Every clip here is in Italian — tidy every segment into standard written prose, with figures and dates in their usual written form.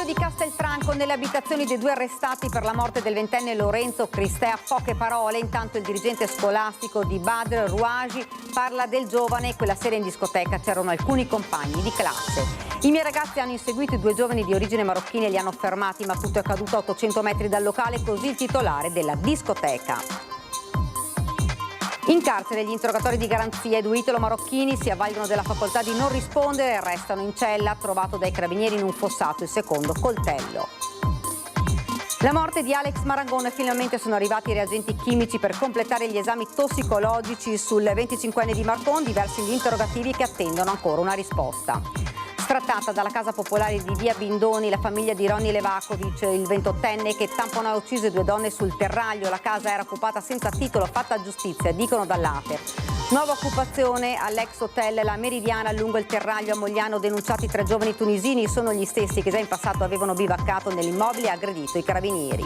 L'omicidio di Castelfranco nelle abitazioni dei due arrestati per la morte del ventenne Lorenzo Cristea. Poche parole, intanto il dirigente scolastico di Badr Rouaji parla del giovane. Quella sera in discoteca c'erano alcuni compagni di classe. I miei ragazzi hanno inseguito i due giovani di origine marocchina e li hanno fermati, ma tutto è accaduto a 800 metri dal locale, così il titolare della discoteca. In carcere gli interrogatori di garanzia, i due italo-marocchini si avvalgono della facoltà di non rispondere e restano in cella, trovato dai carabinieri in un fossato il secondo coltello. La morte di Alex Marangone, finalmente sono arrivati i reagenti chimici per completare gli esami tossicologici sul 25enne di Marcon, diversi gli interrogativi che attendono ancora una risposta. Sfrattata dalla casa popolare di via Bindoni la famiglia di Ronny Levakovic, il 28enne che tamponò e uccise due donne sul terraglio. La casa era occupata senza titolo, fatta giustizia, dicono dall'Ater. Nuova occupazione all'ex hotel La Meridiana lungo il terraglio a Mogliano, denunciati 3 giovani tunisini, sono gli stessi che già in passato avevano bivaccato nell'immobile e aggredito i carabinieri.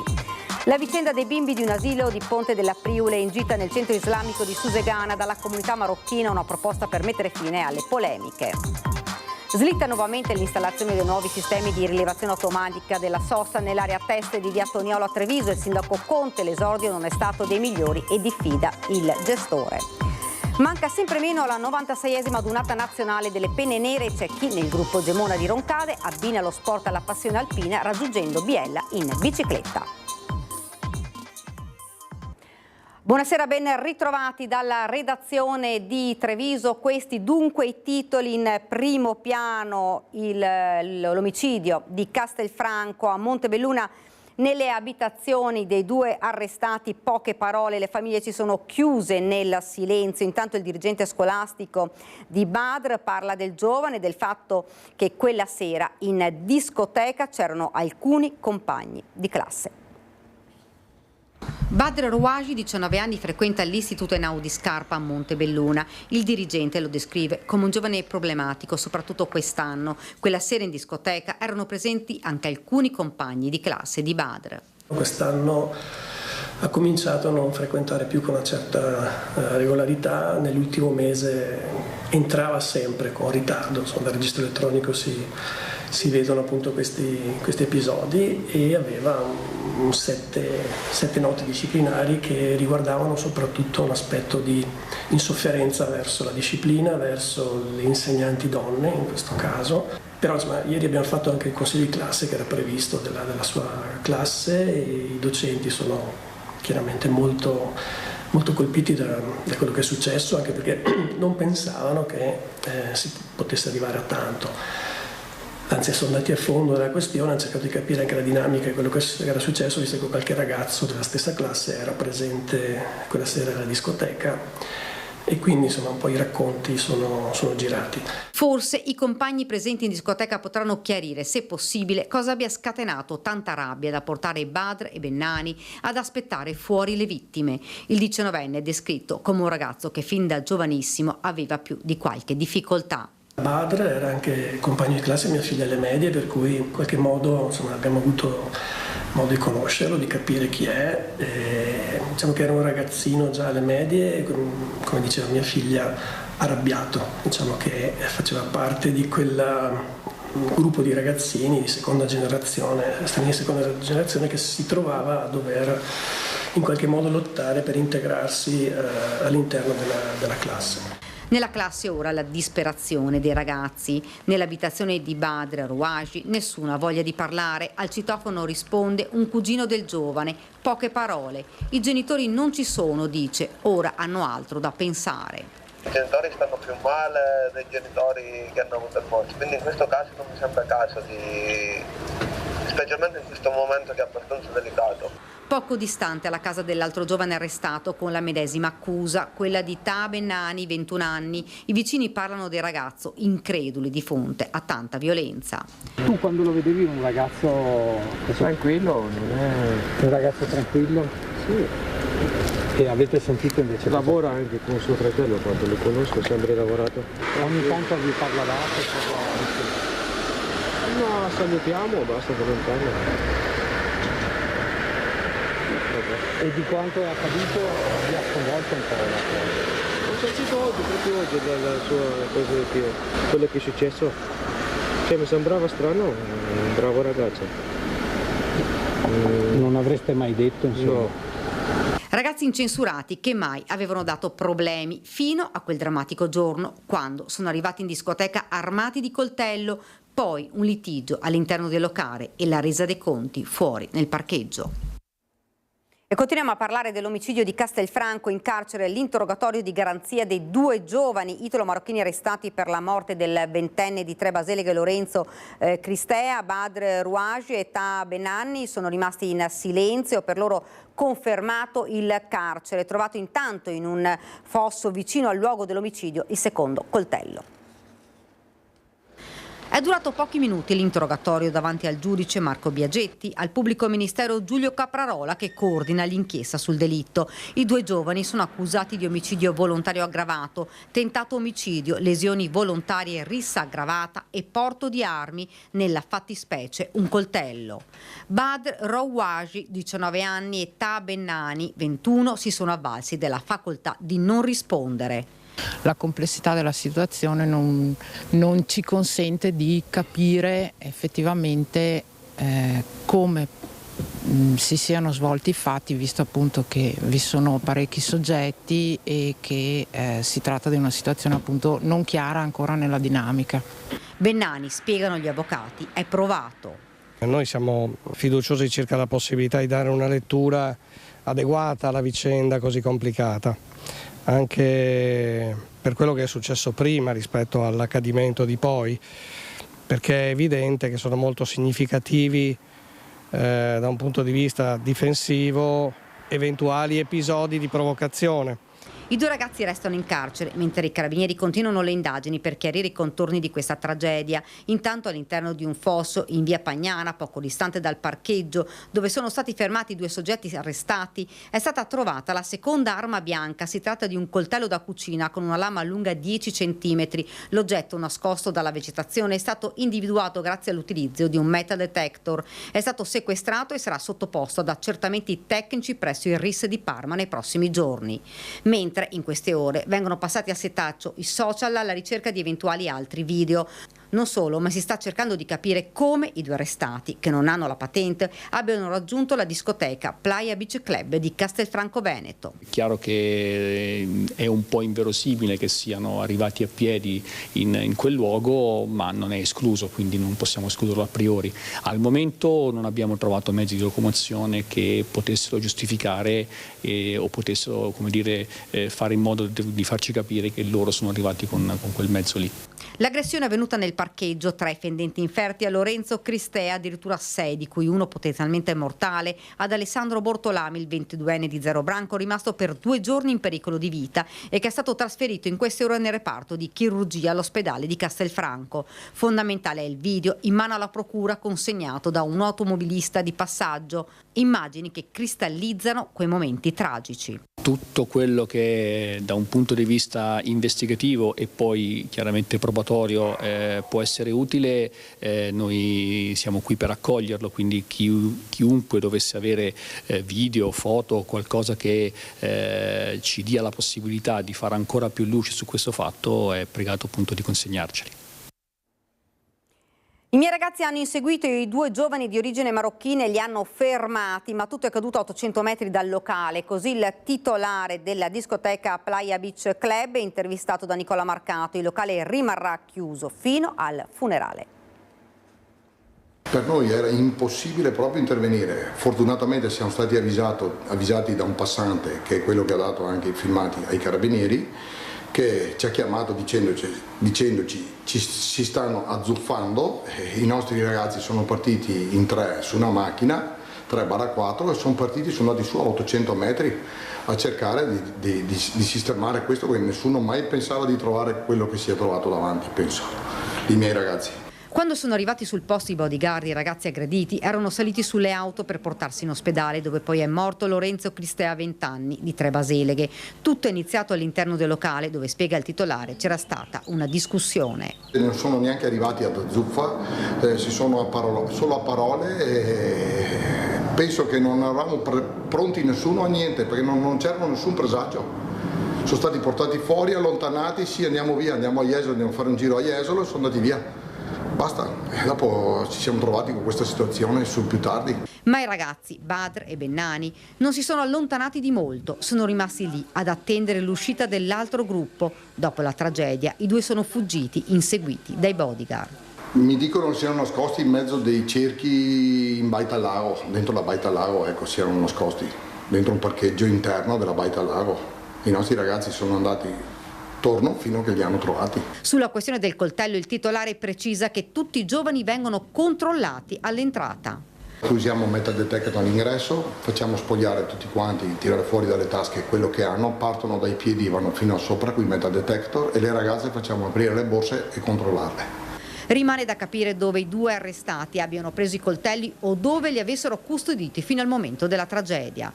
La vicenda dei bimbi di un asilo di Ponte della Priule in gita nel centro islamico di Susegana, dalla comunità marocchina una proposta per mettere fine alle polemiche. Slitta nuovamente l'installazione dei nuovi sistemi di rilevazione automatica della sosta nell'area test di via Toniolo a Treviso. Il sindaco Conte, l'esordio non è stato dei migliori e diffida il gestore. Manca sempre meno alla 96esima adunata nazionale delle penne nere. C'è chi nel gruppo Gemona di Roncade abbina lo sport alla passione alpina raggiungendo Biella in bicicletta. Buonasera, ben ritrovati dalla redazione di Treviso. Questi dunque i titoli: in primo piano l'omicidio di Castelfranco a Montebelluna nelle abitazioni dei due arrestati. Poche parole, le famiglie si sono chiuse nel silenzio. Intanto il dirigente scolastico di Badr parla del giovane e del fatto che quella sera in discoteca c'erano alcuni compagni di classe. Badr Rouaji, 19 anni, frequenta l'Istituto Enau di Scarpa a Montebelluna. Il dirigente lo descrive come un giovane problematico, soprattutto quest'anno. Quella sera in discoteca erano presenti anche alcuni compagni di classe di Badr. Quest'anno ha cominciato a non frequentare più con una certa regolarità. Nell'ultimo mese entrava sempre con ritardo, dal registro elettronico si vedono appunto questi episodi, e aveva sette note disciplinari che riguardavano soprattutto un aspetto di insofferenza verso la disciplina, verso le insegnanti donne in questo caso. Però insomma, ieri abbiamo fatto anche il consiglio di classe che era previsto della sua classe, e i docenti sono chiaramente molto colpiti da quello che è successo, anche perché non pensavano che si potesse arrivare a tanto. Anzi, sono andati a fondo della questione, hanno cercato di capire anche la dinamica di quello che era successo, visto che qualche ragazzo della stessa classe era presente quella sera alla discoteca, e quindi insomma un po' i racconti sono girati. Forse i compagni presenti in discoteca potranno chiarire, se possibile, cosa abbia scatenato tanta rabbia da portare Badr e Bennani ad aspettare fuori le vittime. Il 19enne è descritto come un ragazzo che fin da giovanissimo aveva più di qualche difficoltà. Badr era anche compagno di classe mia figlia alle medie, per cui in qualche modo insomma, abbiamo avuto modo di conoscerlo, di capire chi è. Diciamo che era un ragazzino già alle medie, come diceva mia figlia, arrabbiato, diciamo che faceva parte di quel gruppo di ragazzini di seconda generazione, stranieri di seconda generazione, che si trovava a dover in qualche modo lottare per integrarsi all'interno della classe. Nella classe ora la disperazione dei ragazzi. Nell'abitazione di Badr Rouaji nessuno ha voglia di parlare. Al citofono risponde un cugino del giovane. Poche parole. I genitori non ci sono, dice, ora hanno altro da pensare. I genitori stanno più male dei genitori che hanno avuto il morto, quindi in questo caso non mi sembra caso specialmente in questo momento che è abbastanza delicato. Poco distante alla casa dell'altro giovane arrestato con la medesima accusa, quella di Taha Bennani, 21 anni. I vicini parlano del ragazzo, increduli di fronte a tanta violenza. Tu quando lo vedevi un ragazzo tranquillo, non è... Un ragazzo tranquillo? Sì. E avete sentito invece? Lavora anche con suo fratello, quando lo conosco, sempre lavorato. Ogni tanto vi parlavate? No, salutiamo, basta che non parla. E di quanto è accaduto vi ha sconvolto un po' la cosa? Ho sentito oggi, proprio oggi, dalla sua cosa, quello che è successo. Cioè, mi sembrava strano, un bravo ragazzo. Non avreste mai detto, insomma? No. Ragazzi incensurati che mai avevano dato problemi fino a quel drammatico giorno quando sono arrivati in discoteca armati di coltello, poi un litigio all'interno del locale e la resa dei conti fuori nel parcheggio. E continuiamo a parlare dell'omicidio di Castelfranco, in carcere l'interrogatorio di garanzia dei 2 giovani italo-marocchini arrestati per la morte del 20enne di Tre Baseleghe Lorenzo Cristea, Badr Rouaji e Taha Benanni. Sono rimasti in silenzio, per loro confermato il carcere, trovato intanto in un fosso vicino al luogo dell'omicidio il secondo coltello. È durato pochi minuti l'interrogatorio davanti al giudice Marco Biagetti, al pubblico ministero Giulio Caprarola che coordina l'inchiesta sul delitto. I 2 giovani sono accusati di omicidio volontario aggravato, tentato omicidio, lesioni volontarie, rissa aggravata e porto di armi, nella fattispecie un coltello. Badr Rouaji, 19 anni, e Taha Benanni, 21, si sono avvalsi della facoltà di non rispondere. La complessità della situazione non ci consente di capire effettivamente come si siano svolti i fatti, visto appunto che vi sono parecchi soggetti e che si tratta di una situazione appunto non chiara ancora nella dinamica. Benanni, spiegano gli avvocati, è provato. Noi siamo fiduciosi circa la possibilità di dare una lettura adeguata alla vicenda così complicata, anche per quello che è successo prima rispetto all'accadimento di poi, perché è evidente che sono molto significativi da un punto di vista difensivo eventuali episodi di provocazione. I 2 ragazzi restano in carcere, mentre i carabinieri continuano le indagini per chiarire i contorni di questa tragedia. Intanto all'interno di un fosso in via Pagnana, poco distante dal parcheggio, dove sono stati fermati 2 soggetti arrestati, è stata trovata la seconda arma bianca. Si tratta di un coltello da cucina con una lama lunga 10 cm. L'oggetto, nascosto dalla vegetazione, è stato individuato grazie all'utilizzo di un metal detector. È stato sequestrato e sarà sottoposto ad accertamenti tecnici presso il RIS di Parma nei prossimi giorni. Mentre in queste ore vengono passati a setaccio i social alla ricerca di eventuali altri video. Non solo, ma si sta cercando di capire come i 2 arrestati, che non hanno la patente, abbiano raggiunto la discoteca Playa Beach Club di Castelfranco Veneto. È chiaro che è un po' inverosimile che siano arrivati a piedi in quel luogo, ma non è escluso, quindi non possiamo escluderlo a priori. Al momento non abbiamo trovato mezzi di locomozione che potessero giustificare o potessero, come dire, fare in modo di farci capire che loro sono arrivati con quel mezzo lì. L'aggressione è avvenuta nel parcheggio, 3 fendenti inferti a Lorenzo Cristea, addirittura 6, di cui uno potenzialmente mortale, ad Alessandro Bortolami, il 22enne di Zero Branco, rimasto per 2 giorni in pericolo di vita e che è stato trasferito in queste ore nel reparto di chirurgia all'ospedale di Castelfranco. Fondamentale è il video in mano alla procura consegnato da un automobilista di passaggio. Immagini che cristallizzano quei momenti tragici. Tutto quello che da un punto di vista investigativo e poi chiaramente probatorio può essere utile, noi siamo qui per accoglierlo, quindi chiunque dovesse avere video, foto, qualcosa che ci dia la possibilità di fare ancora più luce su questo fatto è pregato appunto di consegnarceli. I miei ragazzi hanno inseguito i 2 giovani di origine marocchina e li hanno fermati, ma tutto è accaduto a 800 metri dal locale. Così il titolare della discoteca Playa Beach Club, intervistato da Nicola Marcato. Il locale rimarrà chiuso fino al funerale. Per noi era impossibile proprio intervenire. Fortunatamente siamo stati avvisati da un passante, che è quello che ha dato anche i filmati ai carabinieri, che ci ha chiamato dicendoci si stanno azzuffando. I nostri ragazzi sono partiti in 3 su una macchina, 3/4, e sono partiti, sono andati su a 800 metri a cercare di sistemare questo, perché nessuno mai pensava di trovare quello che si è trovato davanti, penso, i miei ragazzi. Quando sono arrivati sul posto i bodyguard, i ragazzi aggrediti erano saliti sulle auto per portarsi in ospedale, dove poi è morto Lorenzo Cristea, 20 anni, di Tre Baseleghe. Tutto è iniziato all'interno del locale, dove, spiega il titolare, c'era stata una discussione. Non sono neanche arrivati ad zuffa, si sono solo a parole, e penso che non eravamo pronti nessuno a niente, perché non c'era nessun presagio. Sono stati portati fuori, allontanati, sì, andiamo via, andiamo a Jesolo, andiamo a fare un giro a Jesolo, e sono andati via. Basta, e dopo ci siamo trovati con questa situazione sul più tardi. Ma i ragazzi, Badr e Bennani, non si sono allontanati di molto, sono rimasti lì ad attendere l'uscita dell'altro gruppo. Dopo la tragedia, i due sono fuggiti, inseguiti dai bodyguard. Mi dicono che si erano nascosti in mezzo dei cerchi in baita al lago, dentro la baita al lago, ecco, si erano nascosti, dentro un parcheggio interno della baita al lago. I nostri ragazzi sono andati torno fino a che li hanno trovati. Sulla questione del coltello il titolare precisa che tutti i giovani vengono controllati all'entrata. Usiamo un metal detector all'ingresso, facciamo spogliare tutti quanti, tirare fuori dalle tasche quello che hanno, partono dai piedi, vanno fino a sopra con il metal detector e le ragazze facciamo aprire le borse e controllarle. Rimane da capire dove i due arrestati abbiano preso i coltelli o dove li avessero custoditi fino al momento della tragedia.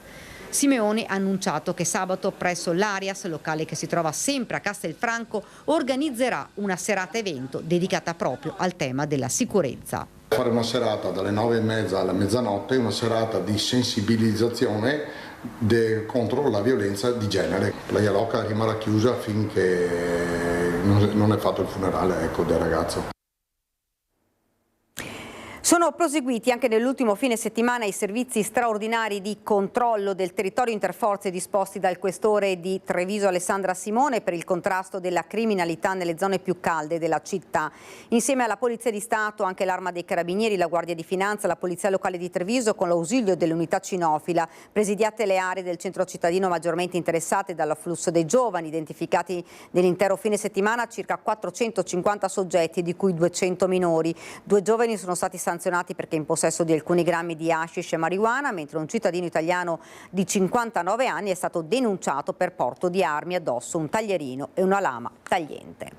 Simeoni ha annunciato che sabato presso l'Arias, locale che si trova sempre a Castelfranco, organizzerà una serata evento dedicata proprio al tema della sicurezza. Fare una serata dalle 9:30 alla mezzanotte, una serata di sensibilizzazione contro la violenza di genere. Playa Loca rimarrà chiusa finché non è fatto il funerale, ecco, del ragazzo. Sono proseguiti anche nell'ultimo fine settimana i servizi straordinari di controllo del territorio interforze disposti dal questore di Treviso Alessandra Simone per il contrasto della criminalità nelle zone più calde della città. Insieme alla Polizia di Stato anche l'Arma dei Carabinieri, la Guardia di Finanza, la Polizia Locale di Treviso con l'ausilio dell'unità cinofila, presidiate le aree del centro cittadino maggiormente interessate dall'afflusso dei giovani, identificati nell'intero fine settimana circa 450 soggetti di cui 200 minori. 2 giovani sono stati sanzionati perché in possesso di alcuni grammi di hashish e marijuana, mentre un cittadino italiano di 59 anni è stato denunciato per porto di armi addosso, un taglierino e una lama tagliente.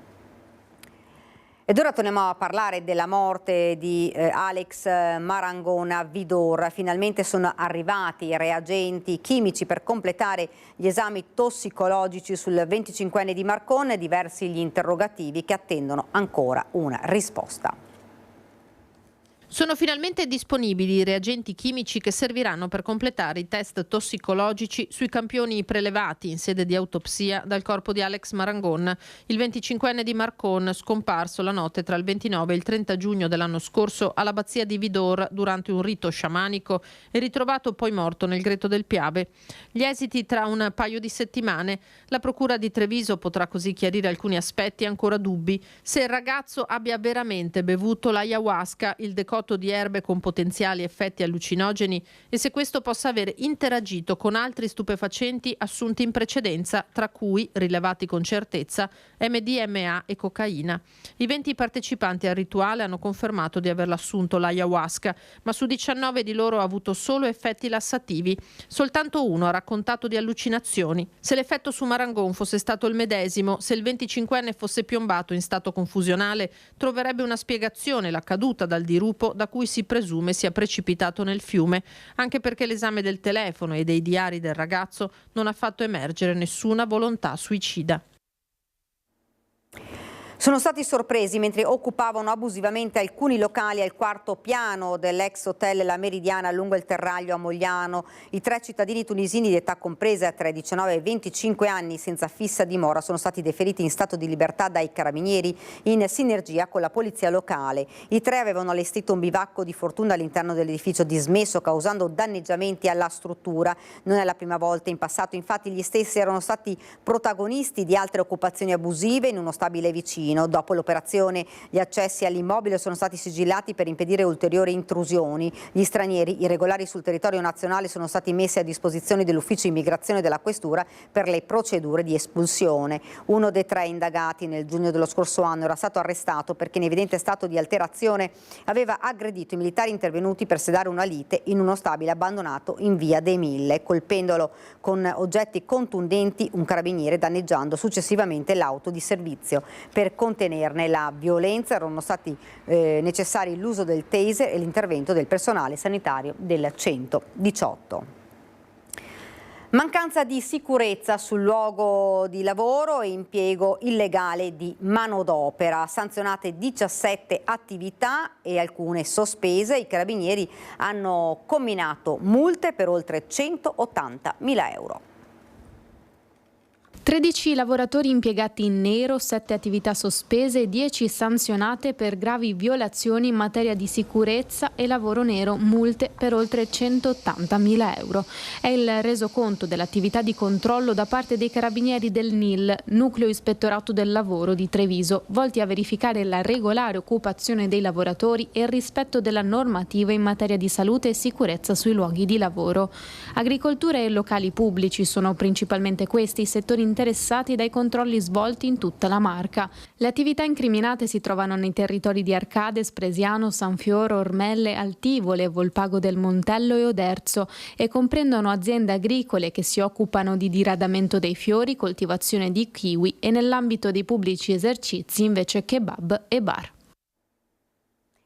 Ed ora torniamo a parlare della morte di Alex Marangon a Vidor. Finalmente sono arrivati i reagenti chimici per completare gli esami tossicologici sul 25enne di Marcon, diversi gli interrogativi che attendono ancora una risposta. Sono finalmente disponibili i reagenti chimici che serviranno per completare i test tossicologici sui campioni prelevati in sede di autopsia dal corpo di Alex Marangon, il 25enne di Marcon, scomparso la notte tra il 29 e il 30 giugno dell'anno scorso all'abbazia di Vidor durante un rito sciamanico e ritrovato poi morto nel greto del Piave. Gli esiti tra un paio di settimane. La procura di Treviso potrà così chiarire alcuni aspetti ancora dubbi: se il ragazzo abbia veramente bevuto l'ayahuasca, il decotto di erbe con potenziali effetti allucinogeni, e se questo possa aver interagito con altri stupefacenti assunti in precedenza, tra cui, rilevati con certezza, MDMA e cocaina. I 20 partecipanti al rituale hanno confermato di averlo assunto l'ayahuasca, ma su 19 di loro ha avuto solo effetti lassativi. Soltanto uno ha raccontato di allucinazioni. Se l'effetto su Marangon fosse stato il medesimo, se il 25enne fosse piombato in stato confusionale, troverebbe una spiegazione la caduta dal dirupo da cui si presume sia precipitato nel fiume, anche perché l'esame del telefono e dei diari del ragazzo non ha fatto emergere nessuna volontà suicida. Sono stati sorpresi mentre occupavano abusivamente alcuni locali al 4º piano dell'ex hotel La Meridiana lungo il Terraglio a Mogliano. I 3 cittadini tunisini di età compresa tra i 19 e i 25 anni senza fissa dimora sono stati deferiti in stato di libertà dai carabinieri in sinergia con la polizia locale. I 3 avevano allestito un bivacco di fortuna all'interno dell'edificio dismesso, causando danneggiamenti alla struttura. Non è la prima volta, in passato infatti gli stessi erano stati protagonisti di altre occupazioni abusive in uno stabile vicino. Dopo l'operazione gli accessi all'immobile sono stati sigillati per impedire ulteriori intrusioni. Gli stranieri irregolari sul territorio nazionale sono stati messi a disposizione dell'ufficio immigrazione della questura per le procedure di espulsione. Uno dei 3 indagati nel giugno dello scorso anno era stato arrestato perché in evidente stato di alterazione aveva aggredito i militari intervenuti per sedare una lite in uno stabile abbandonato in via dei Mille, colpendolo con oggetti contundenti un carabiniere, danneggiando successivamente l'auto di servizio. Per contenerne la violenza erano stati necessari l'uso del taser e l'intervento del personale sanitario del 118. Mancanza di sicurezza sul luogo di lavoro e impiego illegale di manodopera. Sanzionate 17 attività e alcune sospese. I carabinieri hanno comminato multe per oltre 180.000 euro. 13 lavoratori impiegati in nero, 7 attività sospese e 10 sanzionate per gravi violazioni in materia di sicurezza e lavoro nero, multe per oltre 180.000 euro. È il resoconto dell'attività di controllo da parte dei carabinieri del NIL, Nucleo Ispettorato del Lavoro di Treviso, volti a verificare la regolare occupazione dei lavoratori e il rispetto della normativa in materia di salute e sicurezza sui luoghi di lavoro. Agricoltura e locali pubblici sono principalmente questi i settori interessati dai controlli svolti in tutta la Marca. Le attività incriminate si trovano nei territori di Arcade, Spresiano, San Fioro, Ormelle, Altivole, Volpago del Montello e Oderzo e comprendono aziende agricole che si occupano di diradamento dei fiori, coltivazione di kiwi e nell'ambito dei pubblici esercizi invece kebab e bar.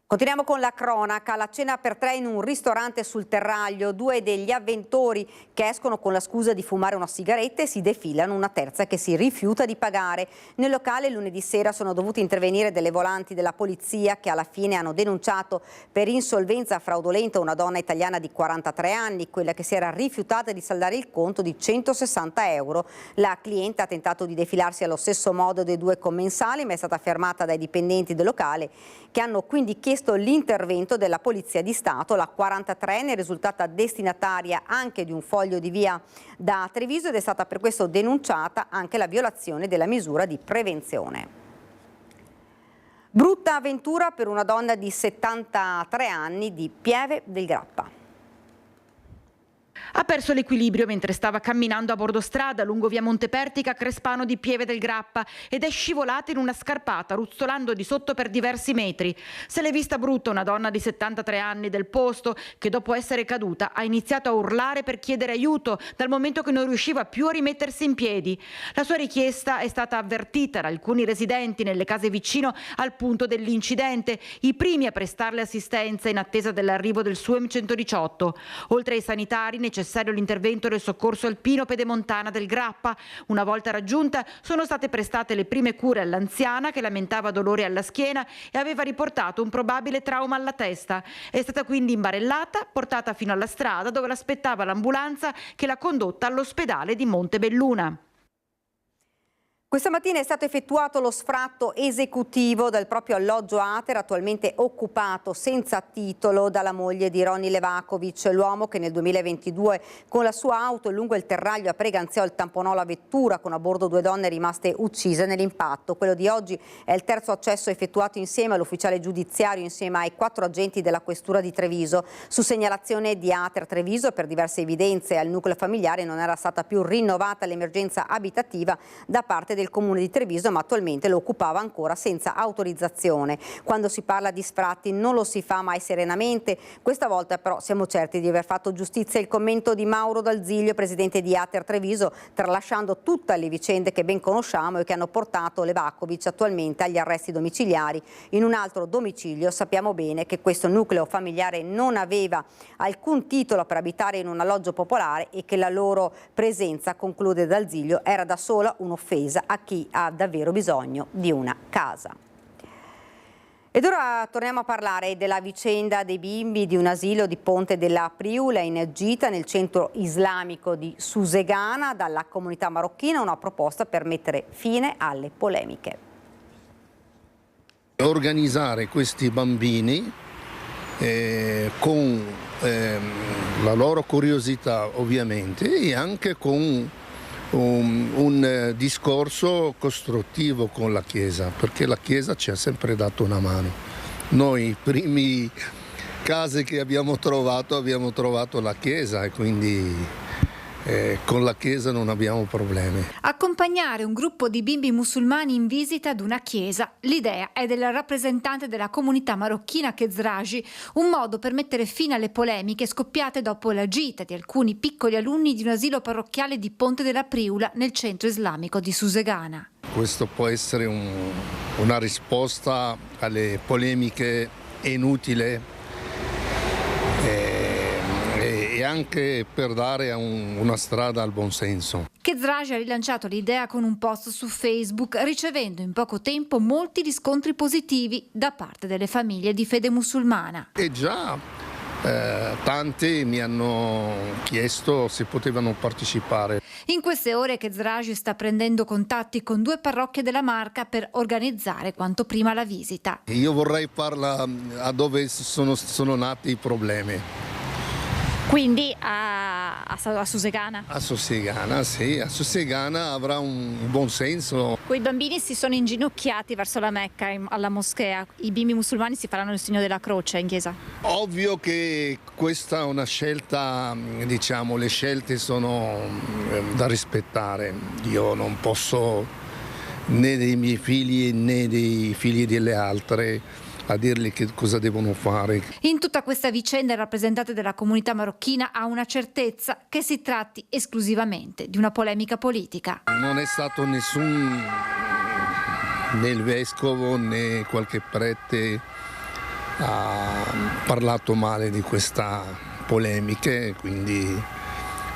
Continuiamo con la cronaca, la cena per 3 in un ristorante sul Terraglio, 2 degli avventori che escono con la scusa di fumare una sigaretta e si defilano, una terza che si rifiuta di pagare. Nel locale lunedì sera sono dovuti intervenire delle volanti della polizia che alla fine hanno denunciato per insolvenza fraudolenta una donna italiana di 43 anni, quella che si era rifiutata di saldare il conto di 160 euro. La cliente ha tentato di defilarsi allo stesso modo dei 2 commensali ma è stata fermata dai dipendenti del locale che hanno quindi chiesto l'intervento della Polizia di Stato. La 43enne è risultata destinataria anche di un foglio di via da Treviso ed è stata per questo denunciata anche la violazione della misura di prevenzione. Brutta avventura per una donna di 73 anni di Pieve del Grappa. Ha perso l'equilibrio mentre stava camminando a bordo strada lungo via Montepertica a Crespano di Pieve del Grappa ed è scivolata in una scarpata, ruzzolando di sotto per diversi metri. Se l'è vista brutta una donna di 73 anni del posto che dopo essere caduta ha iniziato a urlare per chiedere aiuto dal momento che non riusciva più a rimettersi in piedi. La sua richiesta è stata avvertita da alcuni residenti nelle case vicino al punto dell'incidente, i primi a prestarle assistenza in attesa dell'arrivo del SUEM 118. Oltre ai sanitari necessario l'intervento del soccorso alpino pedemontana del Grappa. Una volta raggiunta sono state prestate le prime cure all'anziana che lamentava dolore alla schiena e aveva riportato un probabile trauma alla testa. È stata quindi imbarellata, portata fino alla strada dove l'aspettava l'ambulanza che l'ha condotta all'ospedale di Montebelluna. Questa mattina è stato effettuato lo sfratto esecutivo del proprio alloggio Ater, attualmente occupato senza titolo dalla moglie di Ronny Levakovic, l'uomo che nel 2022 con la sua auto lungo il Terraglio a Preganziol tamponò la vettura con a bordo 2 donne rimaste uccise nell'impatto. Quello di oggi è il terzo accesso effettuato insieme all'ufficiale giudiziario insieme ai 4 agenti della Questura di Treviso. Su segnalazione di Ater Treviso, per diverse evidenze al nucleo familiare non era stata più rinnovata l'emergenza abitativa da parte del Comune di Treviso, ma attualmente lo occupava ancora senza autorizzazione. Quando si parla di sfratti non lo si fa mai serenamente, questa volta però siamo certi di aver fatto giustizia. Il commento di Mauro D'Alziglio, presidente di Ater Treviso, tralasciando tutte le vicende che ben conosciamo e che hanno portato Levakovic attualmente agli arresti domiciliari in un altro domicilio. Sappiamo bene che questo nucleo familiare non aveva alcun titolo per abitare in un alloggio popolare e che la loro presenza, conclude D'Alziglio, era da sola un'offesa a chi ha davvero bisogno di una casa. Ed ora torniamo a parlare della vicenda dei bimbi di un asilo di Ponte della Priula in gita nel centro islamico di Susegana. Dalla comunità marocchina una proposta per mettere fine alle polemiche. Organizzare questi bambini con la loro curiosità ovviamente e anche con un discorso costruttivo con la Chiesa, perché la Chiesa ci ha sempre dato una mano. Noi i primi casi che abbiamo trovato la Chiesa e quindi con la Chiesa non abbiamo problemi. Accompagnare un gruppo di bimbi musulmani in visita ad una chiesa. L'idea è del rappresentante della comunità marocchina Kezraji, un modo per mettere fine alle polemiche scoppiate dopo la gita di alcuni piccoli alunni di un asilo parrocchiale di Ponte della Priula nel centro islamico di Susegana. Questo può essere una risposta alle polemiche inutili e anche per dare una strada al buonsenso. Kezraji ha rilanciato l'idea con un post su Facebook, ricevendo in poco tempo molti riscontri positivi da parte delle famiglie di fede musulmana. E già tanti mi hanno chiesto se potevano partecipare. In queste ore Khezraji sta prendendo contatti con 2 parrocchie della Marca per organizzare quanto prima la visita. Io vorrei farla a dove sono nati i problemi. Quindi a Susegana? A Susegana, sì, a Susegana avrà un buon senso. Quei bambini si sono inginocchiati verso la Mecca, alla moschea. I bimbi musulmani si faranno il segno della croce in chiesa. Ovvio che questa è una scelta, diciamo, le scelte sono da rispettare. Io non posso né dei miei figli né dei figli delle altre a dirgli che cosa devono fare. In tutta questa vicenda il rappresentante della comunità marocchina ha una certezza: che si tratti esclusivamente di una polemica politica. Non è stato nessun, né il vescovo né qualche prete ha parlato male di questa polemica, quindi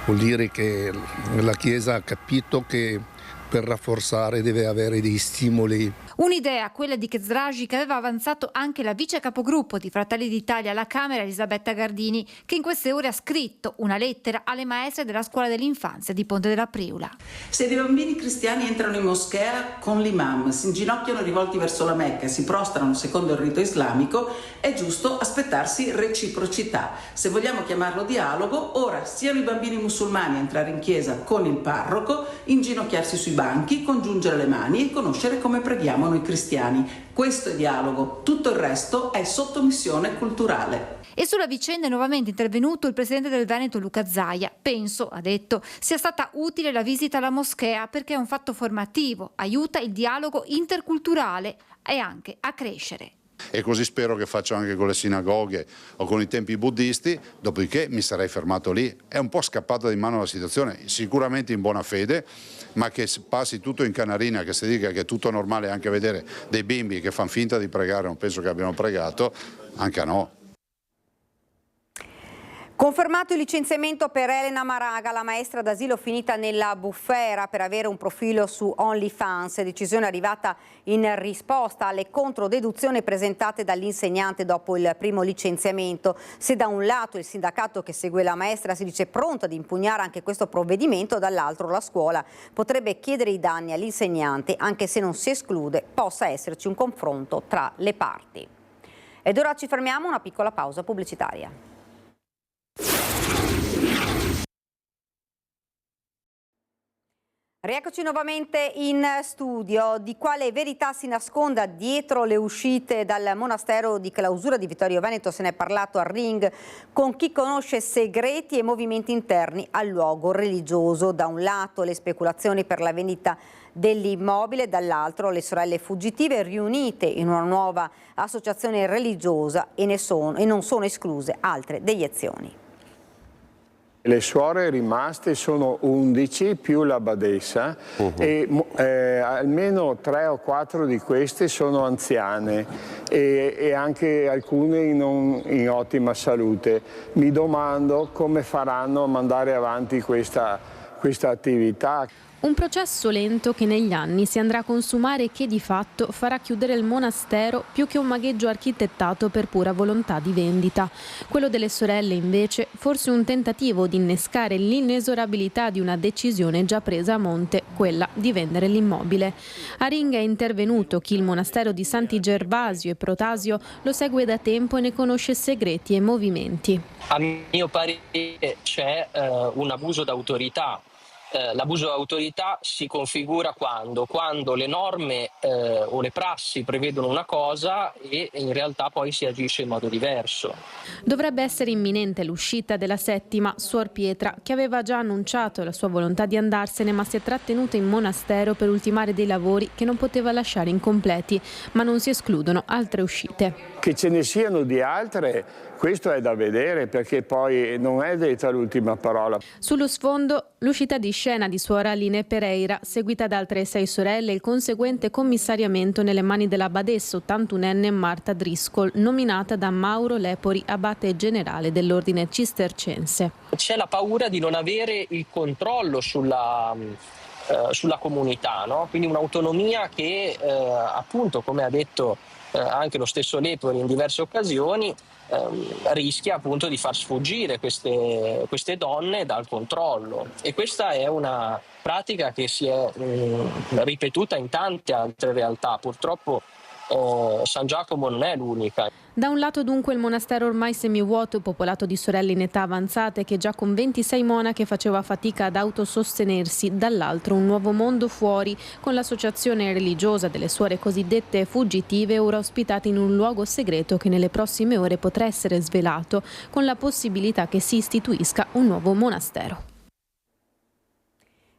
vuol dire che la Chiesa ha capito che per rafforzare deve avere dei stimoli. Un'idea, quella di Khezraji, che aveva avanzato anche la vice capogruppo di Fratelli d'Italia alla Camera, Elisabetta Gardini, che in queste ore ha scritto una lettera alle maestre della scuola dell'infanzia di Ponte della Priula. Se dei bambini cristiani entrano in moschea con l'imam, si inginocchiano rivolti verso la Mecca e si prostrano secondo il rito islamico, è giusto aspettarsi reciprocità. Se vogliamo chiamarlo dialogo, ora siano i bambini musulmani a entrare in chiesa con il parroco, inginocchiarsi sui banchi, congiungere le mani e conoscere come preghiamo noi cristiani. Questo è dialogo, tutto il resto è sottomissione culturale. E sulla vicenda è nuovamente intervenuto il presidente del Veneto Luca Zaia. Penso, ha detto, sia stata utile la visita alla moschea perché è un fatto formativo, aiuta il dialogo interculturale e anche a crescere. E così spero che faccio anche con le sinagoghe o con i templi buddisti, dopodiché mi sarei fermato lì. È un po' scappata di mano la situazione, sicuramente in buona fede, ma che passi tutto in canarina, che si dica che è tutto normale, anche vedere dei bimbi che fanno finta di pregare, non penso che abbiano pregato, anche a no. Confermato il licenziamento per Elena Maraga, la maestra d'asilo finita nella bufera per avere un profilo su OnlyFans, decisione arrivata in risposta alle controdeduzioni presentate dall'insegnante dopo il primo licenziamento. Se da un lato il sindacato che segue la maestra si dice pronto ad impugnare anche questo provvedimento, dall'altro la scuola potrebbe chiedere i danni all'insegnante, anche se non si esclude possa esserci un confronto tra le parti. Ed ora ci fermiamo, una piccola pausa pubblicitaria. Rieccoci nuovamente in studio. Di quale verità si nasconda dietro le uscite dal monastero di clausura di Vittorio Veneto se ne è parlato a Ring con chi conosce segreti e movimenti interni al luogo religioso. Da un lato le speculazioni per la vendita dell'immobile, dall'altro le sorelle fuggitive riunite in una nuova associazione religiosa e non sono escluse altre deiezioni. Le suore rimaste sono 11 più la badessa e almeno 3 o 4 di queste sono anziane e anche alcune in ottima salute. Mi domando come faranno a mandare avanti questa attività. Un processo lento che negli anni si andrà a consumare e che di fatto farà chiudere il monastero più che un magheggio architettato per pura volontà di vendita. Quello delle sorelle invece forse un tentativo di innescare l'inesorabilità di una decisione già presa a monte, quella di vendere l'immobile. A Ring è intervenuto chi il monastero di Santi Gervasio e Protasio lo segue da tempo e ne conosce segreti e movimenti. A mio parere c'è un abuso d'autorità. L'abuso d'autorità si configura quando le norme o le prassi prevedono una cosa e in realtà poi si agisce in modo diverso. Dovrebbe essere imminente l'uscita della settima, Suor Pietra, che aveva già annunciato la sua volontà di andarsene, ma si è trattenuta in monastero per ultimare dei lavori che non poteva lasciare incompleti, ma non si escludono altre uscite. Che ce ne siano di altre, questo è da vedere perché poi non è detta l'ultima parola. Sullo sfondo l'uscita di scena di Suor Aline Pereira, seguita da altre 6 sorelle e il conseguente commissariamento nelle mani della badessa 81enne Marta Driscoll, nominata da Mauro Lepori, abate generale dell'ordine cistercense. C'è la paura di non avere il controllo sulla sulla comunità, no? Quindi un'autonomia che appunto, come ha detto anche lo stesso Lepori in diverse occasioni, rischia appunto di far sfuggire queste donne dal controllo, e questa è una pratica che si è ripetuta in tante altre realtà. Purtroppo San Giacomo non è l'unica. Da un lato dunque il monastero ormai semivuoto, popolato di sorelle in età avanzate che già con 26 monache faceva fatica ad autosostenersi, dall'altro un nuovo mondo fuori, con l'associazione religiosa delle suore cosiddette fuggitive ora ospitate in un luogo segreto che nelle prossime ore potrà essere svelato, con la possibilità che si istituisca un nuovo monastero.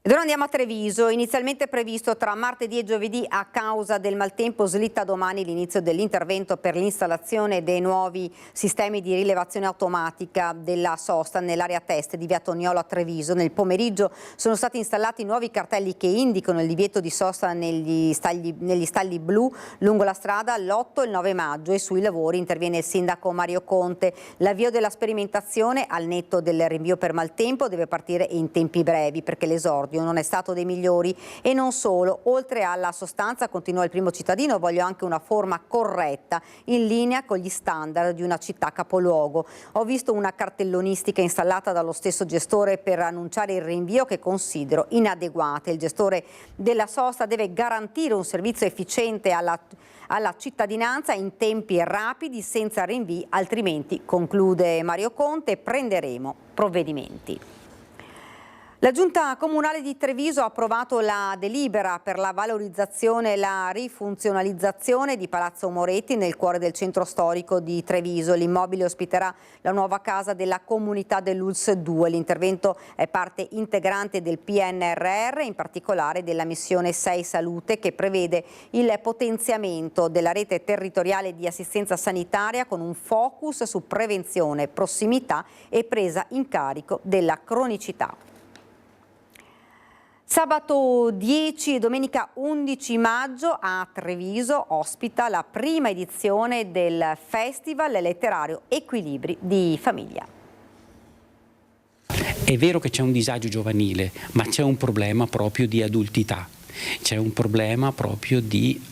Ed ora andiamo a Treviso, inizialmente previsto tra martedì e giovedì. A causa del maltempo slitta domani l'inizio dell'intervento per l'installazione dei nuovi sistemi di rilevazione automatica della sosta nell'area test di via Toniolo a Treviso. Nel pomeriggio sono stati installati nuovi cartelli che indicano il divieto di sosta negli stalli blu lungo la strada l'8 e il 9 maggio e sui lavori interviene il sindaco Mario Conte. L'avvio della sperimentazione, al netto del rinvio per maltempo, deve partire in tempi brevi perché l'esordio non è stato dei migliori. E non solo, oltre alla sostanza, continua il primo cittadino, voglio anche una forma corretta in linea con gli standard di una città capoluogo. Ho visto una cartellonistica installata dallo stesso gestore per annunciare il rinvio che considero inadeguata. Il gestore della sosta deve garantire un servizio efficiente alla cittadinanza in tempi rapidi senza rinvii, altrimenti, conclude Mario Conte, prenderemo provvedimenti. La Giunta Comunale di Treviso ha approvato la delibera per la valorizzazione e la rifunzionalizzazione di Palazzo Moretti nel cuore del centro storico di Treviso. L'immobile ospiterà la nuova casa della comunità dell'ULSS 2. L'intervento è parte integrante del PNRR, in particolare della missione 6 Salute, che prevede il potenziamento della rete territoriale di assistenza sanitaria con un focus su prevenzione, prossimità e presa in carico della cronicità. Sabato 10 e domenica 11 maggio a Treviso ospita la prima edizione del Festival letterario Equilibri di Famiglia. È vero che c'è un disagio giovanile, ma c'è un problema proprio di adultità. C'è un problema proprio di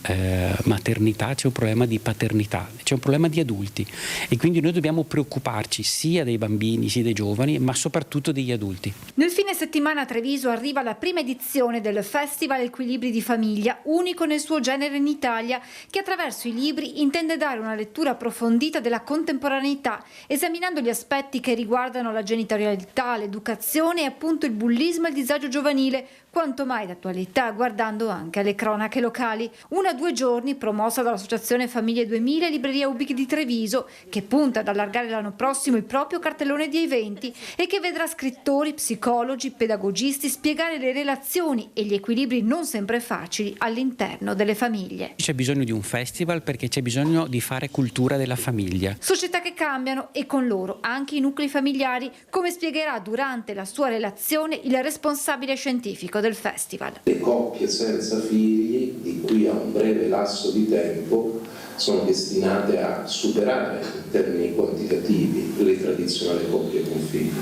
maternità, c'è un problema di paternità, c'è un problema di adulti e quindi noi dobbiamo preoccuparci sia dei bambini sia dei giovani, ma soprattutto degli adulti. Nel fine settimana a Treviso arriva la prima edizione del Festival Equilibri di Famiglia, unico nel suo genere in Italia, che attraverso i libri intende dare una lettura approfondita della contemporaneità, esaminando gli aspetti che riguardano la genitorialità, l'educazione e appunto il bullismo e il disagio giovanile, quanto mai d'attualità, guardando anche alle cronache locali. Una a 2 giorni promossa dall'Associazione Famiglie 2000 e Libreria Ubic di Treviso, che punta ad allargare l'anno prossimo il proprio cartellone di eventi e che vedrà scrittori, psicologi, pedagogisti spiegare le relazioni e gli equilibri non sempre facili all'interno delle famiglie. C'è bisogno di un festival perché c'è bisogno di fare cultura della famiglia. Società che cambiano e con loro anche i nuclei familiari, come spiegherà durante la sua relazione il responsabile scientifico del festival. Le coppie senza figli, di cui a un breve lasso di tempo, sono destinate a superare in termini quantitativi le tradizionali coppie con figli,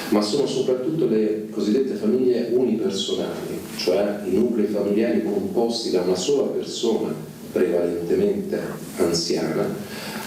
ma sono soprattutto le cosiddette famiglie unipersonali, cioè i nuclei familiari composti da una sola persona, prevalentemente anziana,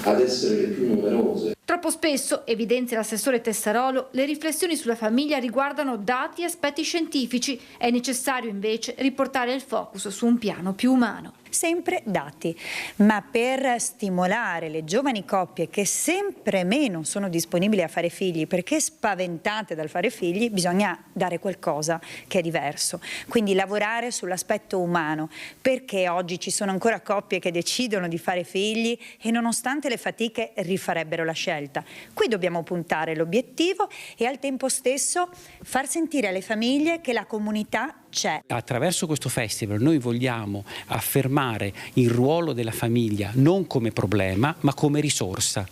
ad essere le più numerose. Troppo spesso, evidenzia l'assessore Tessarolo, le riflessioni sulla famiglia riguardano dati e aspetti scientifici. È necessario invece riportare il focus su un piano più umano. Sempre dati, ma per stimolare le giovani coppie che sempre meno sono disponibili a fare figli perché spaventate dal fare figli, bisogna dare qualcosa che è diverso. Quindi lavorare sull'aspetto umano, perché oggi ci sono ancora coppie che decidono di fare figli e nonostante le fatiche rifarebbero la scelta. Qui dobbiamo puntare l'obiettivo e al tempo stesso far sentire alle famiglie che la comunità c'è. Attraverso questo festival noi vogliamo affermare il ruolo della famiglia non come problema ma come risorsa.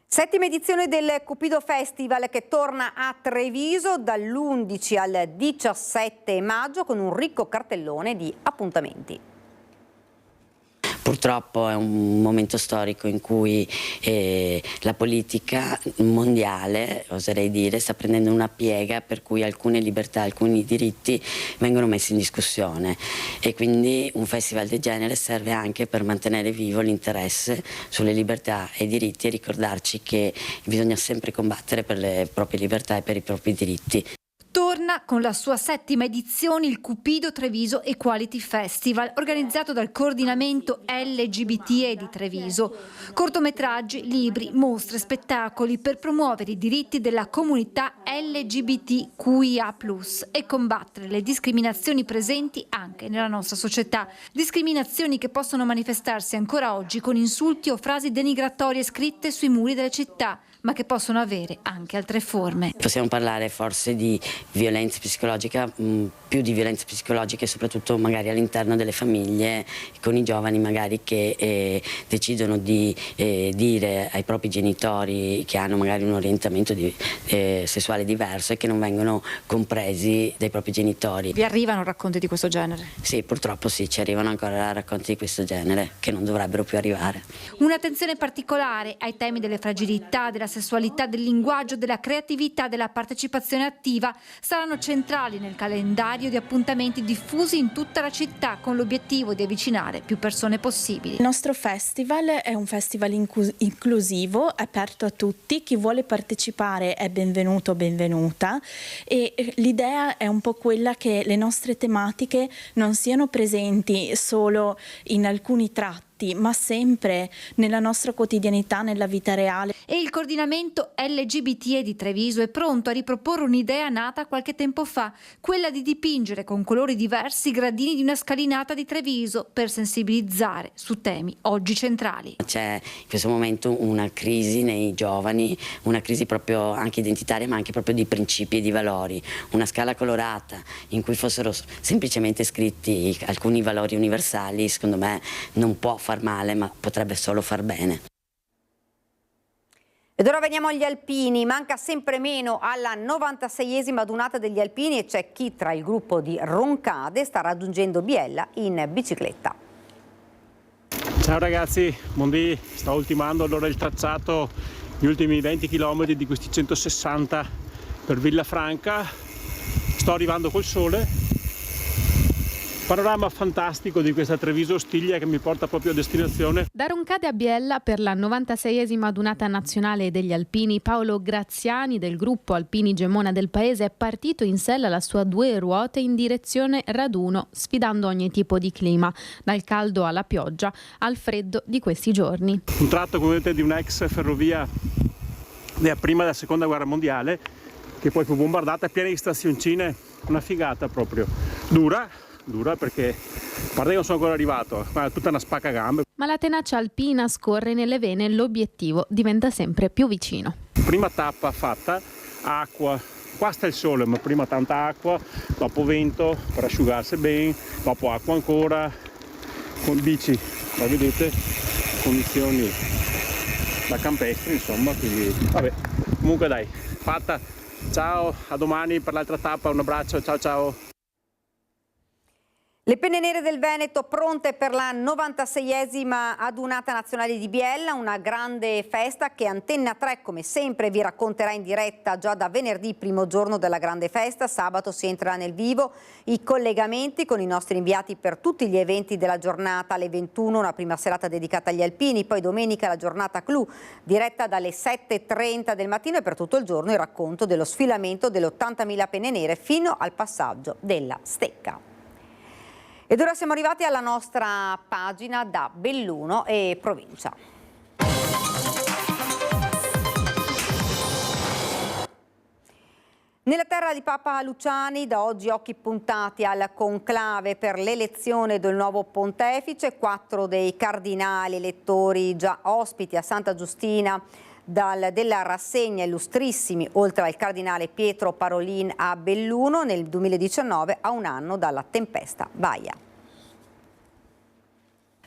Settima edizione del Cupido Festival che torna a Treviso dall'11 al 17 maggio con un ricco cartellone di appuntamenti. Purtroppo è un momento storico in cui la politica mondiale, oserei dire, sta prendendo una piega per cui alcune libertà, alcuni diritti vengono messi in discussione, e quindi un festival del genere serve anche per mantenere vivo l'interesse sulle libertà e i diritti e ricordarci che bisogna sempre combattere per le proprie libertà e per i propri diritti. Torna con la sua 7ª edizione il Cupido Treviso Equality Festival, organizzato dal coordinamento LGBTE di Treviso. Cortometraggi, libri, mostre, spettacoli per promuovere i diritti della comunità LGBTQIA+, e combattere le discriminazioni presenti anche nella nostra società. Discriminazioni che possono manifestarsi ancora oggi con insulti o frasi denigratorie scritte sui muri delle città, ma che possono avere anche altre forme. Possiamo parlare forse di violenza psicologica, più di violenza psicologica, e soprattutto magari all'interno delle famiglie, con i giovani magari che decidono di dire ai propri genitori che hanno magari un orientamento sessuale diverso e che non vengono compresi dai propri genitori. Vi arrivano racconti di questo genere? Sì, purtroppo sì, ci arrivano ancora racconti di questo genere che non dovrebbero più arrivare. Un'attenzione particolare ai temi delle fragilità, della sessualità, del linguaggio, della creatività, della partecipazione attiva saranno centrali nel calendario di appuntamenti diffusi in tutta la città, con l'obiettivo di avvicinare più persone possibili. Il nostro festival è un festival inclusivo, aperto a tutti. Chi vuole partecipare è benvenuto o benvenuta, e l'idea è un po' quella che le nostre tematiche non siano presenti solo in alcuni tratti, ma sempre nella nostra quotidianità, nella vita reale. E il coordinamento LGBTE di Treviso è pronto a riproporre un'idea nata qualche tempo fa, quella di dipingere con colori diversi i gradini di una scalinata di Treviso per sensibilizzare su temi oggi centrali. C'è in questo momento una crisi nei giovani, una crisi proprio anche identitaria, ma anche proprio di principi e di valori. Una scala colorata in cui fossero semplicemente scritti alcuni valori universali, secondo me non può far male, ma potrebbe solo far bene. Ed ora veniamo agli alpini. Manca sempre meno alla 96esima adunata degli alpini e c'è chi tra il gruppo di Roncade sta raggiungendo Biella in bicicletta. Ciao ragazzi, buondì. Sto ultimando allora il tracciato, gli ultimi 20 km di questi 160 per Villafranca. Sto arrivando col sole. Panorama fantastico di questa Treviso Ostiglia che mi porta proprio a destinazione. Da Roncade a Biella per la 96esima adunata nazionale degli alpini, Paolo Graziani del gruppo Alpini Gemona del Paese è partito in sella alla sua 2 ruote in direzione raduno, sfidando ogni tipo di clima, dal caldo alla pioggia al freddo di questi giorni. Un tratto, come vedete, di una ex ferrovia della prima e della seconda guerra mondiale, che poi fu bombardata, piena di stazioncine, una figata proprio. Dura perché, a parte che non sono ancora arrivato, ma è tutta una spacca gambe. Ma la tenacia alpina scorre nelle vene, l'obiettivo diventa sempre più vicino. Prima tappa fatta, acqua, qua sta il sole, ma prima tanta acqua, dopo vento per asciugarsi bene, dopo acqua ancora, con bici, qua vedete, condizioni da campestri, insomma, quindi vabbè, comunque dai, fatta, ciao, a domani per l'altra tappa, un abbraccio, ciao ciao. Le penne nere del Veneto pronte per la 96esima adunata nazionale di Biella, una grande festa che Antenna 3 come sempre vi racconterà in diretta già da venerdì, primo giorno della grande festa. Sabato si entrerà nel vivo, i collegamenti con i nostri inviati per tutti gli eventi della giornata. Alle 21 una prima serata dedicata agli alpini, poi domenica la giornata clou diretta dalle 7:30 del mattino e per tutto il giorno il racconto dello sfilamento delle 80.000 penne nere fino al passaggio della Stecca. Ed ora siamo arrivati alla nostra pagina da Belluno e provincia. Nella terra di Papa Luciani da oggi occhi puntati al conclave per l'elezione del nuovo pontefice. 4 dei cardinali elettori già ospiti a Santa Giustina della rassegna illustrissimi, oltre al cardinale Pietro Parolin a Belluno nel 2019, a un anno dalla tempesta Baia.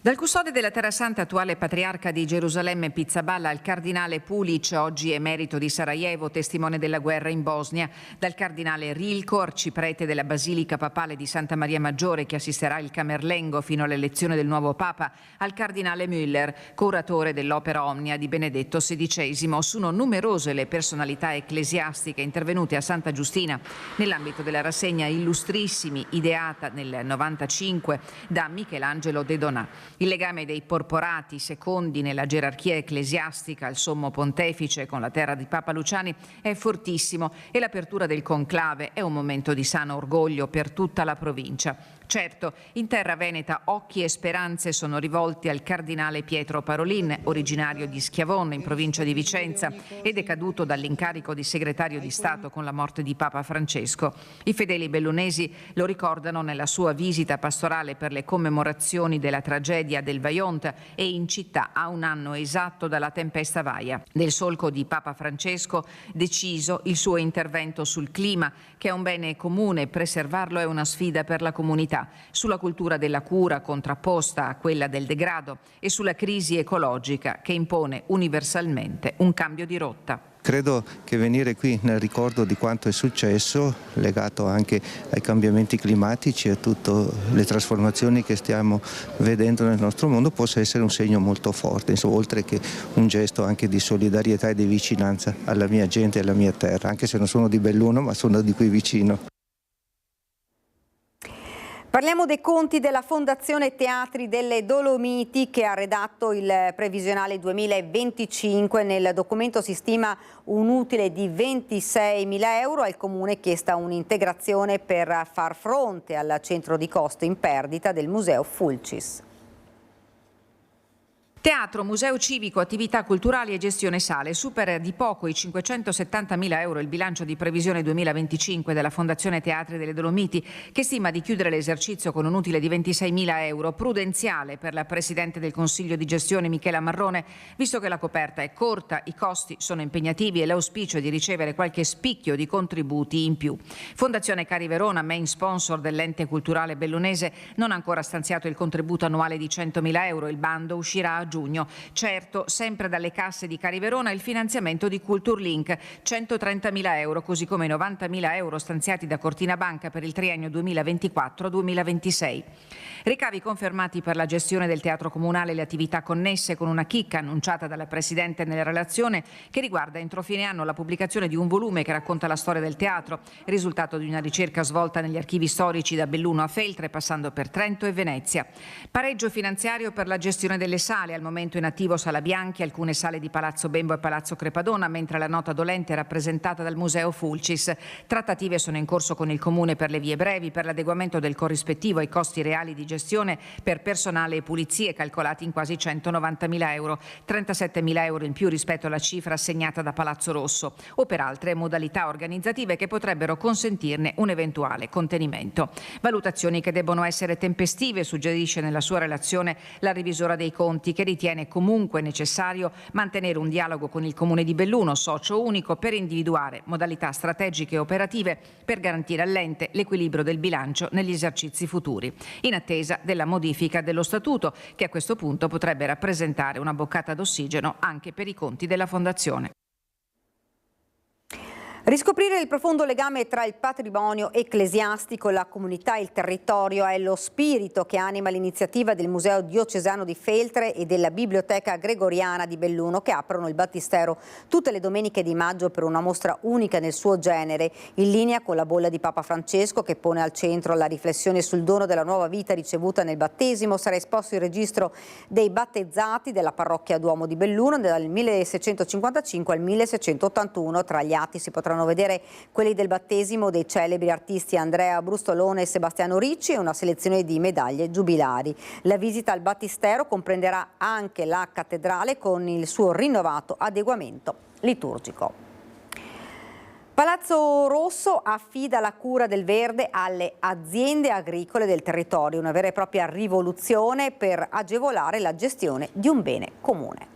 Dal custode della Terra Santa, attuale patriarca di Gerusalemme Pizzaballa, al cardinale Pulic, oggi emerito di Sarajevo, testimone della guerra in Bosnia, dal cardinale Rilko, arciprete della Basilica Papale di Santa Maria Maggiore, che assisterà il Camerlengo fino all'elezione del nuovo Papa, al cardinale Müller, curatore dell'Opera Omnia di Benedetto XVI. Sono numerose le personalità ecclesiastiche intervenute a Santa Giustina nell'ambito della rassegna Illustrissimi, ideata nel 95 da Michelangelo De Donà. Il legame dei porporati, secondi nella gerarchia ecclesiastica al sommo pontefice con la terra di Papa Luciani, è fortissimo e l'apertura del conclave è un momento di sano orgoglio per tutta la provincia. Certo, in terra veneta occhi e speranze sono rivolti al cardinale Pietro Parolin, originario di Schiavon, in provincia di Vicenza, e decaduto dall'incarico di segretario di Stato con la morte di Papa Francesco. I fedeli bellunesi lo ricordano nella sua visita pastorale per le commemorazioni della tragedia del Vajont e in città a un anno esatto dalla tempesta Vaia. Nel solco di Papa Francesco, deciso il suo intervento sul clima, che è un bene comune, preservarlo è una sfida per la comunità, sulla cultura della cura contrapposta a quella del degrado e sulla crisi ecologica che impone universalmente un cambio di rotta. Credo che venire qui nel ricordo di quanto è successo, legato anche ai cambiamenti climatici e a tutte le trasformazioni che stiamo vedendo nel nostro mondo, possa essere un segno molto forte, insomma, oltre che un gesto anche di solidarietà e di vicinanza alla mia gente e alla mia terra, anche se non sono di Belluno ma sono di qui vicino. Parliamo dei conti della Fondazione Teatri delle Dolomiti, che ha redatto il previsionale 2025. Nel documento si stima un utile di 26.000 euro. Al Comune è chiesta un'integrazione per far fronte al centro di costo in perdita del Museo Fulcis. Teatro, museo civico, attività culturali e gestione sale. Supera di poco i 570.000 euro il bilancio di previsione 2025 della Fondazione Teatri delle Dolomiti, che stima di chiudere l'esercizio con un utile di 26.000 euro, prudenziale per la Presidente del Consiglio di gestione Michela Marrone, visto che la coperta è corta, i costi sono impegnativi e l'auspicio è di ricevere qualche spicchio di contributi in più. Fondazione Cari Verona, main sponsor dell'ente culturale bellunese, non ha ancora stanziato il contributo annuale di 100.000 euro. Il bando uscirà a giugno. Certo, sempre dalle casse di Cari Verona, il finanziamento di Culturlink, 130.000 euro, così come i 90.000 euro stanziati da Cortina Banca per il triennio 2024-2026. Ricavi confermati per la gestione del teatro comunale e le attività connesse, con una chicca annunciata dalla Presidente nella relazione, che riguarda entro fine anno la pubblicazione di un volume che racconta la storia del teatro, risultato di una ricerca svolta negli archivi storici da Belluno a Feltre, passando per Trento e Venezia. Pareggio finanziario per la gestione delle sale, al momento in attivo Sala Bianchi, alcune sale di Palazzo Bembo e Palazzo Crepadona, mentre la nota dolente è rappresentata dal Museo Fulcis. Trattative sono in corso con il Comune per le vie brevi, per l'adeguamento del corrispettivo ai costi reali di gestione per personale e pulizie, calcolati in quasi 190.000 euro, 37.000 euro in più rispetto alla cifra assegnata da Palazzo Rosso, o per altre modalità organizzative che potrebbero consentirne un eventuale contenimento. Valutazioni che debbono essere tempestive, suggerisce nella sua relazione la revisora dei conti, che ritiene comunque necessario mantenere un dialogo con il Comune di Belluno, socio unico, per individuare modalità strategiche e operative per garantire all'ente l'equilibrio del bilancio negli esercizi futuri, in attesa della modifica dello Statuto, che a questo punto potrebbe rappresentare una boccata d'ossigeno anche per i conti della Fondazione. Riscoprire il profondo legame tra il patrimonio ecclesiastico, la comunità e il territorio è lo spirito che anima l'iniziativa del Museo Diocesano di Feltre e della Biblioteca Gregoriana di Belluno, che aprono il battistero tutte le domeniche di maggio per una mostra unica nel suo genere, in linea con la bolla di Papa Francesco, che pone al centro la riflessione sul dono della nuova vita ricevuta nel battesimo. Sarà esposto il registro dei battezzati della parrocchia Duomo di Belluno dal 1655 al 1681. Tra gli atti si potranno vedere quelli del battesimo dei celebri artisti Andrea Brustolone e Sebastiano Ricci e una selezione di medaglie giubilari. La visita al battistero comprenderà anche la cattedrale con il suo rinnovato adeguamento liturgico. Palazzo Rosso affida la cura del verde alle aziende agricole del territorio, una vera e propria rivoluzione per agevolare la gestione di un bene comune.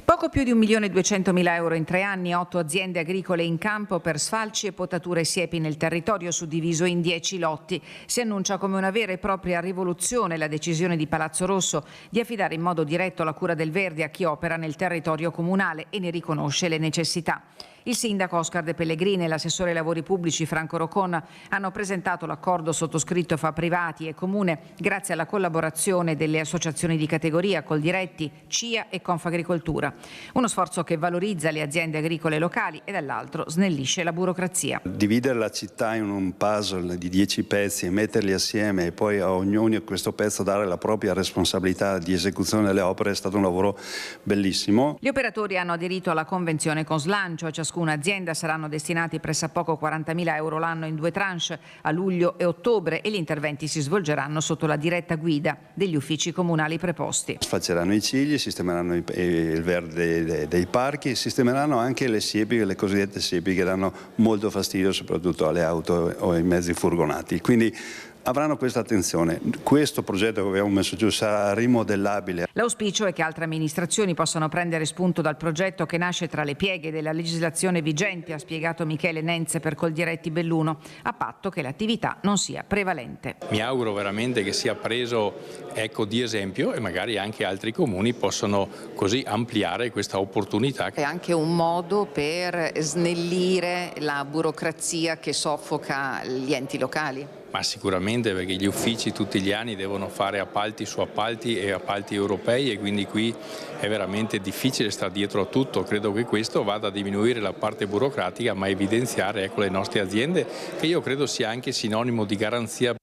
Poco più di 1.200.000 euro in 3 anni, 8 aziende agricole in campo per sfalci e potature siepi nel territorio suddiviso in 10 lotti. Si annuncia come una vera e propria rivoluzione la decisione di Palazzo Rosso di affidare in modo diretto la cura del verde a chi opera nel territorio comunale e ne riconosce le necessità. Il sindaco Oscar De Pellegrini e l'assessore ai lavori pubblici Franco Rocon hanno presentato l'accordo sottoscritto fra privati e comune grazie alla collaborazione delle associazioni di categoria Coldiretti, CIA e Confagricoltura. Uno sforzo che valorizza le aziende agricole locali e dall'altro snellisce la burocrazia. Dividere la città in un puzzle di 10 pezzi e metterli assieme e poi a ognuno a questo pezzo dare la propria responsabilità di esecuzione delle opere è stato un lavoro bellissimo. Gli operatori hanno aderito alla convenzione con slancio. A ciascuna azienda saranno destinati pressappoco 40.000 euro l'anno in 2 tranche a luglio e ottobre e gli interventi si svolgeranno sotto la diretta guida degli uffici comunali preposti. Sfalceranno i cigli, sistemeranno il verde dei parchi, sistemeranno anche le siepi, le cosiddette siepi che danno molto fastidio soprattutto alle auto o ai mezzi furgonati. Quindi avranno questa attenzione. Questo progetto che abbiamo messo giù sarà rimodellabile. L'auspicio è che altre amministrazioni possano prendere spunto dal progetto che nasce tra le pieghe della legislazione vigente, ha spiegato Michele Nenze per Coldiretti Belluno, a patto che l'attività non sia prevalente. Mi auguro veramente che sia preso di esempio e magari anche altri comuni possano così ampliare questa opportunità. È anche un modo per snellire la burocrazia che soffoca gli enti locali. Ma sicuramente, perché gli uffici tutti gli anni devono fare appalti su appalti e appalti europei e quindi qui è veramente difficile stare dietro a tutto. Credo che questo vada a diminuire la parte burocratica ma evidenziare le nostre aziende, che io credo sia anche sinonimo di garanzia.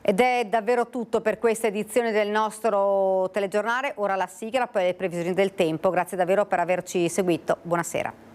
Ed è davvero tutto per questa edizione del nostro telegiornale. Ora la sigla, poi le previsioni del tempo. Grazie davvero per averci seguito. Buonasera.